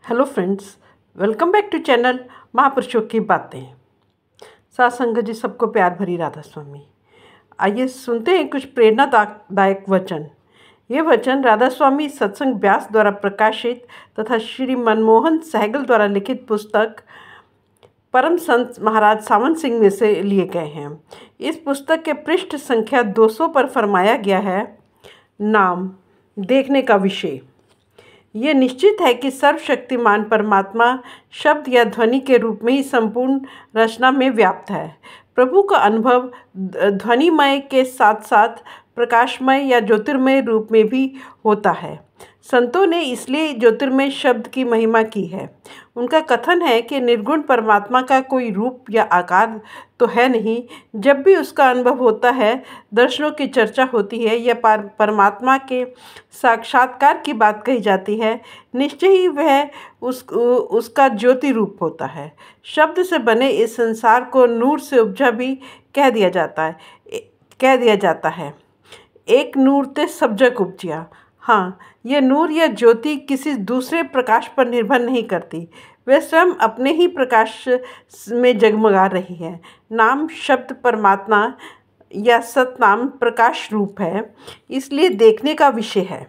Hello friends, welcome back to channel महापुरुषों की बातें। साथ संगत जी, सबको प्यार भरी राधा स्वामी। आइए सुनते हैं कुछ प्रेरणादायक वचन। ये वचन राधा स्वामी सत्संग व्यास द्वारा प्रकाशित तथा श्री मनमोहन सहगल द्वारा लिखित पुस्तक परम संत महाराज सावन सिंह में से लिए गए हैं। इस पुस्तक के पृष्ठ संख्या 200 पर फरमाया गया है, नाम देखने का विषय। ये निश्चित है कि सर्वशक्तिमान परमात्मा शब्द या ध्वनि के रूप में ही संपूर्ण रचना में व्याप्त है। प्रभु का अनुभव ध्वनिमय के साथ साथ प्रकाशमय या ज्योतिर्मय रूप में भी होता है। संतों ने इसलिए ज्योतिर्मय शब्द की महिमा की है। उनका कथन है कि निर्गुण परमात्मा का कोई रूप या आकार तो है नहीं। जब भी उसका अनुभव होता है, दर्शनों की चर्चा होती है या परमात्मा के साक्षात्कार की बात कही जाती है, निश्चय ही वह उसका ज्योति रूप होता है। शब्द से बने इस संसार को नूर से उपजा भी कह दिया जाता है। एक नूर ते सब जग उपजिया। हाँ, यह नूर या ज्योति किसी दूसरे प्रकाश पर निर्भर नहीं करती, वह स्वयं अपने ही प्रकाश में जगमगा रही है। नाम शब्द परमात्मा या सतनाम प्रकाश रूप है, इसलिए देखने का विषय है।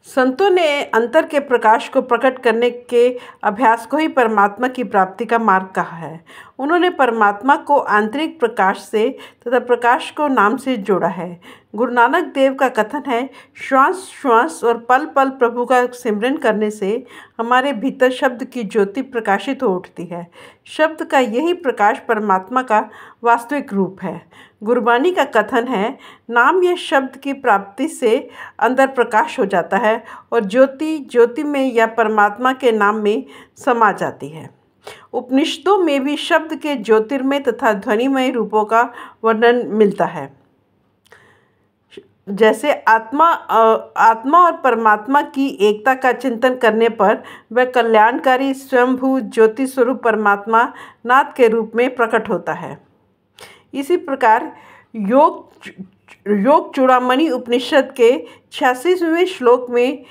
संतों ने अंतर के प्रकाश को प्रकट करने के अभ्यास को ही परमात्मा की प्राप्ति का मार्ग कहा है। उन्होंने परमात्मा को आंतरिक प्रकाश से तथा प्रकाश को नाम से जोड़ा है। गुरु नानक देव का कथन है, श्वास श्वास और पल पल प्रभु का सिमरन करने से हमारे भीतर शब्द की ज्योति प्रकाशित हो उठती है। शब्द का यही प्रकाश परमात्मा का वास्तविक रूप है। गुरबानी का कथन है, नाम या शब्द की प्राप्ति से अंदर प्रकाश हो जाता है और ज्योति ज्योति में या परमात्मा के नाम में समा जाती है। उपनिषदों में भी शब्द के ज्योतिर्मय तथा ध्वनिमय रूपों का वर्णन मिलता है। जैसे आत्मा और परमात्मा की एकता का चिंतन करने पर वह कल्याणकारी स्वयंभू ज्योति स्वरूप परमात्मा नाथ के रूप में प्रकट होता है। इसी प्रकार योग चूड़ामणि उपनिषद के 86वें श्लोक में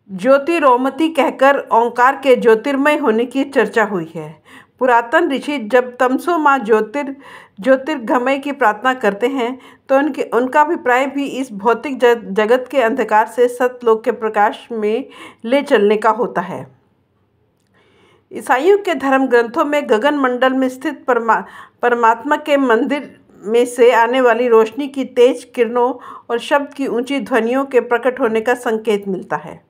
ज्योतिरोमति कहकर ओंकार के ज्योतिर्मय होने की चर्चा हुई है। पुरातन ऋषि जब तमसो माँ ज्योतिर्गमय की प्रार्थना करते हैं तो उनका अभिप्राय भी इस भौतिक जगत के अंधकार से सतलोक के प्रकाश में ले चलने का होता है। ईसाइयों के धर्म ग्रंथों में गगन मंडल में स्थित परमात्मा के मंदिर में से आने वाली रोशनी की तेज किरणों और शब्द की ऊंची ध्वनियों के प्रकट होने का संकेत मिलता है।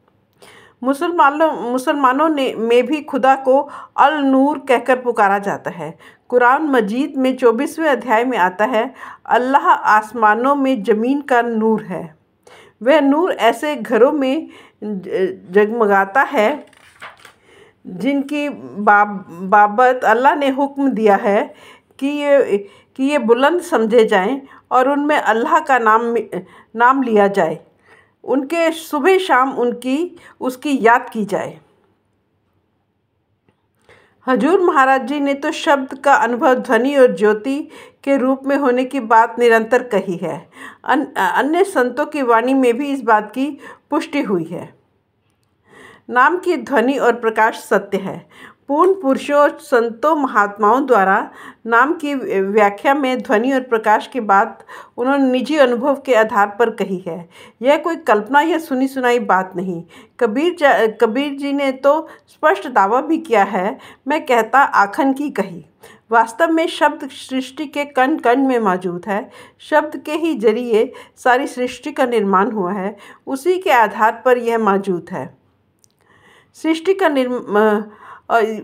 मुसलमानों में भी खुदा को अल नूर कहकर पुकारा जाता है। कुरान मजीद में 24वें अध्याय में आता है, अल्लाह आसमानों में ज़मीन का नूर है। वह नूर ऐसे घरों में जगमगाता है जिनकी बाबत अल्लाह ने हुक्म दिया है कि ये बुलंद समझे जाएं और उनमें अल्लाह का नाम लिया जाए। उनके सुबह शाम उसकी याद की जाए। हजूर महाराज जी ने तो शब्द का अनुभव ध्वनि और ज्योति के रूप में होने की बात निरंतर कही है। अन्य संतों की वाणी में भी इस बात की पुष्टि हुई है। नाम की ध्वनि और प्रकाश सत्य है। पूर्ण पुरुषों और संतों महात्माओं द्वारा नाम की व्याख्या में ध्वनि और प्रकाश की बात उन्होंने निजी अनुभव के आधार पर कही है। यह कोई कल्पना या सुनी सुनाई बात नहीं। कबीर जी ने तो स्पष्ट दावा भी किया है, मैं कहता आखन की कही। वास्तव में शब्द सृष्टि के कण कण में मौजूद है। शब्द के ही जरिए सारी सृष्टि का निर्माण हुआ है। उसी के आधार पर यह मौजूद है। सृष्टि का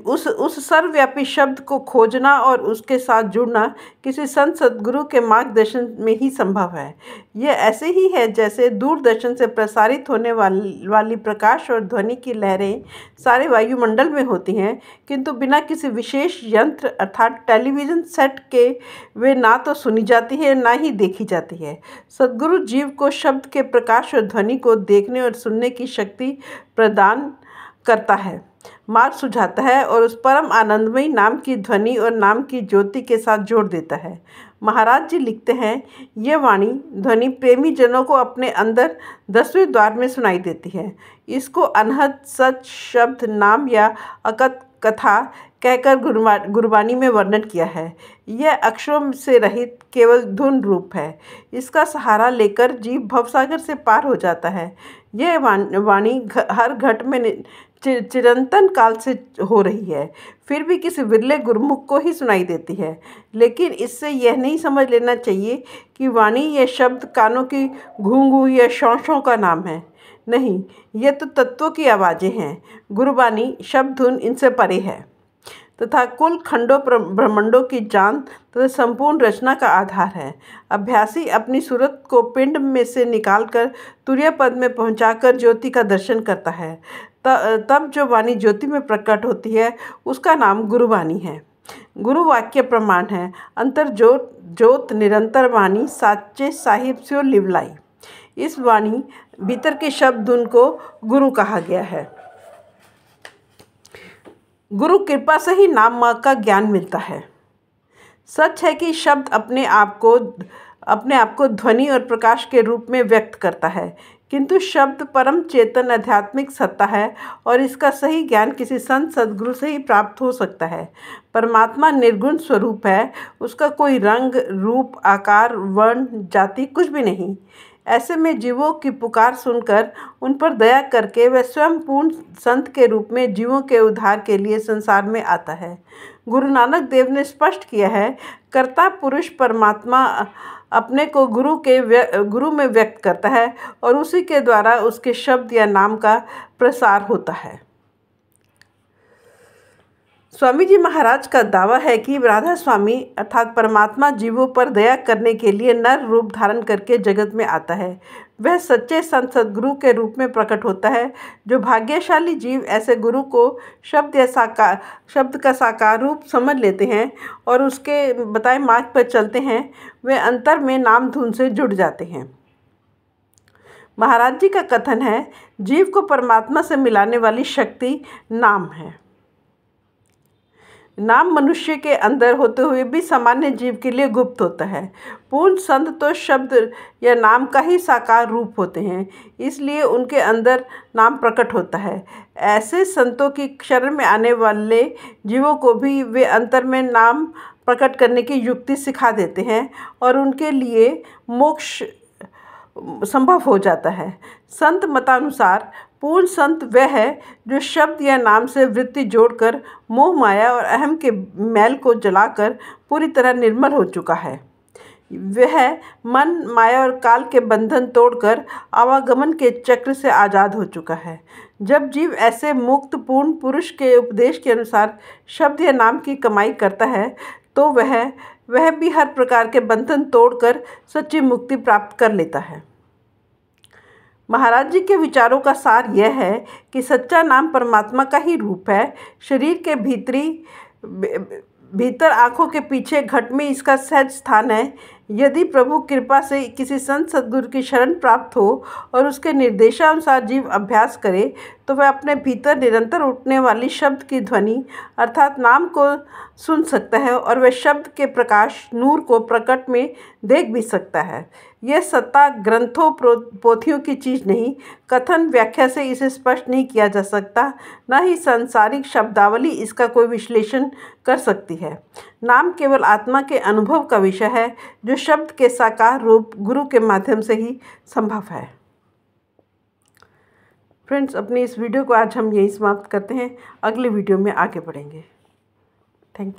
उस सर्वव्यापी शब्द को खोजना और उसके साथ जुड़ना किसी संत सद्गुरु के मार्गदर्शन में ही संभव है। यह ऐसे ही है जैसे दूरदर्शन से प्रसारित होने वाली प्रकाश और ध्वनि की लहरें सारे वायुमंडल में होती हैं, किंतु बिना किसी विशेष यंत्र अर्थात टेलीविज़न सेट के वे ना तो सुनी जाती है ना ही देखी जाती है। सद्गुरु जीव को शब्द के प्रकाश और ध्वनि को देखने और सुनने की शक्ति प्रदान करता है, मार्ग सुझाता है और उस परम आनंदमयी नाम की ध्वनि और नाम की ज्योति के साथ जोड़ देता है। महाराज जी लिखते हैं, ये वाणी ध्वनि प्रेमी जनों को अपने अंदर 10वें द्वार में सुनाई देती है। इसको अनहद सच शब्द नाम या अकथ कथा कहकर गुरबानी में वर्णन किया है। यह अक्षरों से रहित केवल धुन रूप है। इसका सहारा लेकर जीव भवसागर से पार हो जाता है। यह वाणी हर घट में चिरंतन काल से हो रही है, फिर भी किसी विरले गुरुमुख को ही सुनाई देती है। लेकिन इससे यह नहीं समझ लेना चाहिए कि वाणी या शब्द कानों की घूंघू या शौशों का नाम है। नहीं, ये तो तत्वों की आवाज़ें हैं। गुरबानी शब्द धुन इनसे परे है तथा कुल खंडों ब्रह्मांडों की जान तथा संपूर्ण रचना का आधार है। अभ्यासी अपनी सूरत को पिंड में से निकालकर तुरीय पद में पहुंचाकर ज्योति का दर्शन करता है। तब जो वाणी ज्योति में प्रकट होती है उसका नाम गुरुवाणी है। गुरु वाक्य प्रमाण है, अंतर जोत निरंतर वाणी साचे साहिब स्यो लिवलाई। इस वाणी भीतर के शब्द धुन को गुरु कहा गया है। गुरु कृपा से ही नाम का ज्ञान मिलता है। सच है कि शब्द अपने आप को ध्वनि और प्रकाश के रूप में व्यक्त करता है, किंतु शब्द परम चेतन आध्यात्मिक सत्ता है और इसका सही ज्ञान किसी संत सद्गुरु से ही प्राप्त हो सकता है। परमात्मा निर्गुण स्वरूप है, उसका कोई रंग रूप आकार वर्ण जाति कुछ भी नहीं। ऐसे में जीवों की पुकार सुनकर उन पर दया करके वह स्वयं पूर्ण संत के रूप में जीवों के उद्धार के लिए संसार में आता है। गुरु नानक देव ने स्पष्ट किया है, कर्ता पुरुष परमात्मा अपने को गुरु में व्यक्त करता है और उसी के द्वारा उसके शब्द या नाम का प्रसार होता है। स्वामी जी महाराज का दावा है कि राधा स्वामी अर्थात परमात्मा जीवों पर दया करने के लिए नर रूप धारण करके जगत में आता है। वह सच्चे संत सद्गुरु के रूप में प्रकट होता है। जो भाग्यशाली जीव ऐसे गुरु को शब्द का साकार रूप समझ लेते हैं और उसके बताए मार्ग पर चलते हैं, वे अंतर में नाम धुन से जुड़ जाते हैं। महाराज जी का कथन है, जीव को परमात्मा से मिलाने वाली शक्ति नाम है। नाम मनुष्य के अंदर होते हुए भी सामान्य जीव के लिए गुप्त होता है। पूर्ण संत तो शब्द या नाम का ही साकार रूप होते हैं, इसलिए उनके अंदर नाम प्रकट होता है। ऐसे संतों की शरण में आने वाले जीवों को भी वे अंतर में नाम प्रकट करने की युक्ति सिखा देते हैं और उनके लिए मोक्ष संभव हो जाता है। संत मतानुसार पूर्ण संत वह है जो शब्द या नाम से वृत्ति जोड़कर मोह माया और अहम के मैल को जलाकर पूरी तरह निर्मल हो चुका है। वह मन माया और काल के बंधन तोड़कर आवागमन के चक्र से आज़ाद हो चुका है। जब जीव ऐसे मुक्त पूर्ण पुरुष के उपदेश के अनुसार शब्द या नाम की कमाई करता है तो वह भी हर प्रकार के बंधन तोड़कर सच्ची मुक्ति प्राप्त कर लेता है। महाराज जी के विचारों का सार यह है कि सच्चा नाम परमात्मा का ही रूप है। शरीर के भीतर आँखों के पीछे घट में इसका सहज स्थान है। यदि प्रभु कृपा से किसी संत सद्गुरु की शरण प्राप्त हो और उसके निर्देशानुसार जीव अभ्यास करे तो वह अपने भीतर निरंतर उठने वाली शब्द की ध्वनि अर्थात नाम को सुन सकता है और वह शब्द के प्रकाश नूर को प्रकट में देख भी सकता है। यह सत्ता ग्रंथों पोथियों की चीज़ नहीं, कथन व्याख्या से इसे स्पष्ट नहीं किया जा सकता, न ही सांसारिक शब्दावली इसका कोई विश्लेषण कर सकती है। नाम केवल आत्मा के अनुभव का विषय है जो शब्द के साकार रूप गुरु के माध्यम से ही संभव है। फ्रेंड्स, अपनी इस वीडियो को आज हम यहीं समाप्त करते हैं। अगले वीडियो में आगे बढ़ेंगे। Thank you.